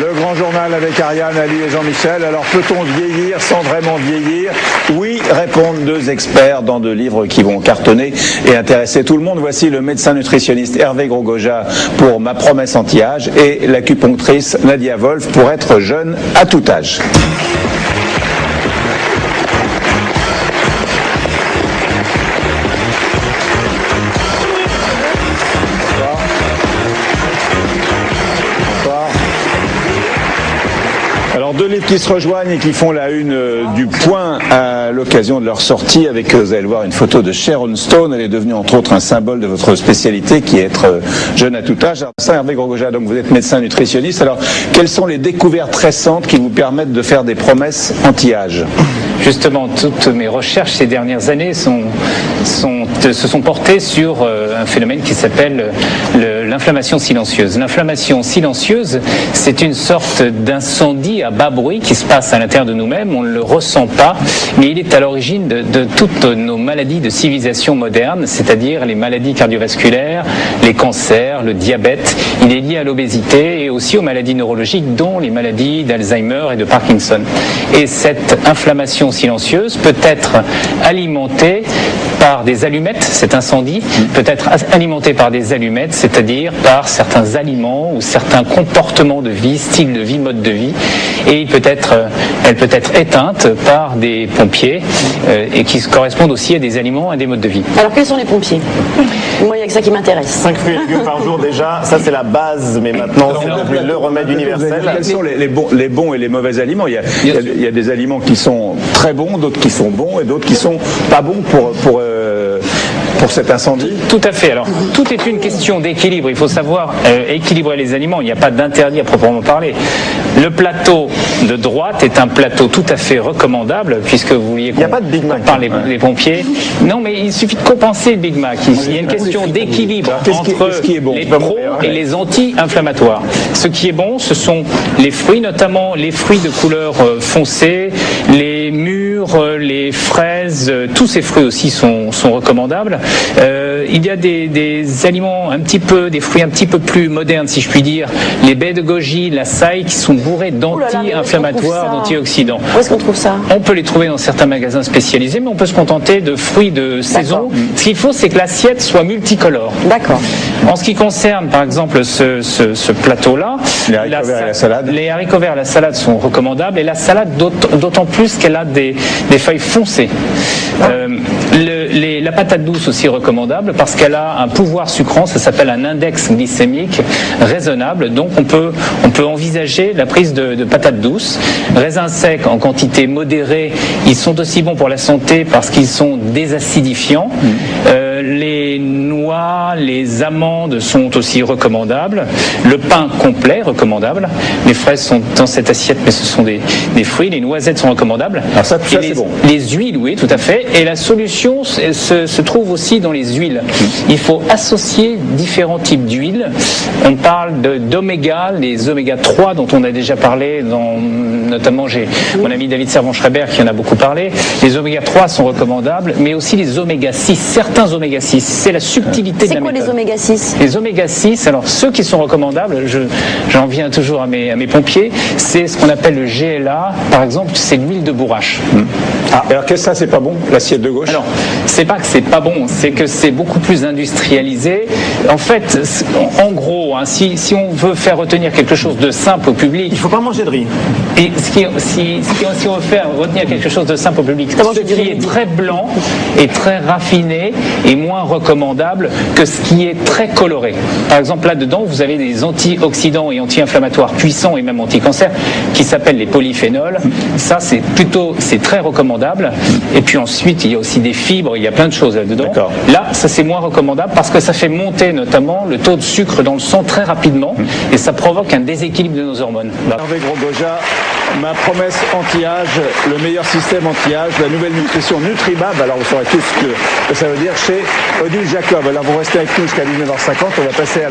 Le grand journal avec Ariane, Ali et Jean-Michel. Alors, peut-on vieillir sans vraiment vieillir? Oui, répondent deux experts dans deux livres qui vont cartonner et intéresser tout le monde. Voici le médecin nutritionniste Hervé Gros-Goja pour Ma promesse anti-âge et l'acupunctrice Nadia Wolf pour être jeune à tout âge. Alors, deux livres qui se rejoignent et qui font la une du Point à l'occasion de leur sortie avec, vous allez le voir, une photo de Sharon Stone. Elle est devenue entre autres un symbole de votre spécialité qui est être jeune à tout âge. Alors, ça, Hervé Gros-Goja, donc vous êtes médecin nutritionniste. Alors, quelles sont les découvertes récentes qui vous permettent de faire des promesses anti-âge? Justement, toutes mes recherches ces dernières années se sont portées sur un phénomène qui s'appelle l'inflammation silencieuse. L'inflammation silencieuse, c'est une sorte d'incendie à bas bruit qui se passe à l'intérieur de nous-mêmes. On ne le ressent pas, mais il est à l'origine de toutes nos maladies de civilisation moderne, c'est-à-dire les maladies cardiovasculaires, les cancers, le diabète. Il est lié à l'obésité et aussi aux maladies neurologiques, dont les maladies d'Alzheimer et de Parkinson. Et cette inflammation silencieuse peut être alimentée par des allumettes, cet incendie peut être alimenté par des allumettes, c'est-à-dire par certains aliments ou certains comportements de vie, style de vie, mode de vie, et elle peut être éteinte par des pompiers et qui correspondent aussi à des aliments et des modes de vie. Alors quels sont les pompiers? Moi, il n'y a que ça qui m'intéresse. 5 fruits et légumes par jour déjà, ça c'est la base, mais maintenant c'est devenu le remède universel. Quels sont les bons et les mauvais aliments? Il y a des aliments qui sont très bons, d'autres qui sont bons et d'autres qui sont pas bons pour cet incendie? Tout à fait. Alors, tout est une question d'équilibre. Il faut savoir équilibrer les aliments. Il n'y a pas d'interdit à proprement parler. Le plateau de droite est un plateau tout à fait recommandable, puisque vous vouliez qu'on parle les pompiers. Non, mais il suffit de compenser le Big Mac. Il y a une question d'équilibre entre les pros et les anti-inflammatoires. Ce qui est bon, ce sont les fruits, notamment les fruits de couleur foncée, les mûres, les fraises, tous ces fruits aussi sont recommandables. Il y a des aliments des fruits un petit peu plus modernes, si je puis dire, les baies de goji, la saï, qui sont bourrés d'anti-inflammatoires, d'antioxydants. Où est-ce qu'on trouve ça? On peut les trouver dans certains magasins spécialisés, mais on peut se contenter de fruits de saison. Ce qu'il faut, c'est que l'assiette soit multicolore. D'accord. En ce qui concerne, par exemple, ce plateau-là, les haricots verts et la salade. Les haricots verts et la salade sont recommandables, et la salade d'autant plus qu'elle a des feuilles foncées. La patate douce aussi recommandable parce qu'elle a un pouvoir sucrant, ça s'appelle un index glycémique raisonnable, donc on peut envisager la prise de patates douces. Raisins secs en quantité modérée, ils sont aussi bons pour la santé parce qu'ils sont désacidifiants. Les noix, les amandes sont aussi recommandables. Le pain complet, recommandable. Les fraises sont dans cette assiette, mais ce sont des fruits. Les noisettes sont recommandables. Alors ça c'est bon. Les huiles, oui, tout à fait. Et la solution se trouve aussi dans les huiles. Il faut associer différents types d'huiles. On parle d'oméga, les oméga 3 dont on a déjà parlé, notamment j'ai mon ami David Servan-Schreiber qui en a beaucoup parlé. Les oméga 3 sont recommandables, mais aussi les oméga 6, certains oméga 6. C'est la subtilité de la méthode. C'est quoi les oméga 6? Les oméga 6, alors ceux qui sont recommandables, j'en viens toujours à mes pompiers, c'est ce qu'on appelle le GLA, par exemple, c'est l'huile de bourrache. Alors qu'est-ce que ça, c'est pas bon, l'assiette de gauche? Alors, c'est pas que c'est pas bon, c'est que c'est beaucoup plus industrialisé. En fait, en gros, hein, si on veut faire retenir quelque chose de simple au public... Il ne faut pas manger de riz. Et si on veut faire retenir quelque chose de simple au public, ce qui est très blanc et très raffiné est moins recommandable que ce qui est très coloré. Par exemple, là-dedans, vous avez des antioxydants et anti-inflammatoires puissants et même anti-cancer qui s'appellent les polyphénols. Ça, c'est très recommandable. Et puis ensuite, il y a aussi des fibres, il y a plein de choses là-dedans. Là, ça, c'est moins recommandable parce que ça fait monter notamment le taux de sucre dans le sang très rapidement et ça provoque un déséquilibre de nos hormones. Hervé Gros-Goja, Ma promesse anti-âge, le meilleur système anti-âge, la nouvelle nutrition Nutribab. Alors vous saurez tous ce que ça veut dire chez Odile Jacob. Alors vous restez avec nous jusqu'à 19h50, on va passer à la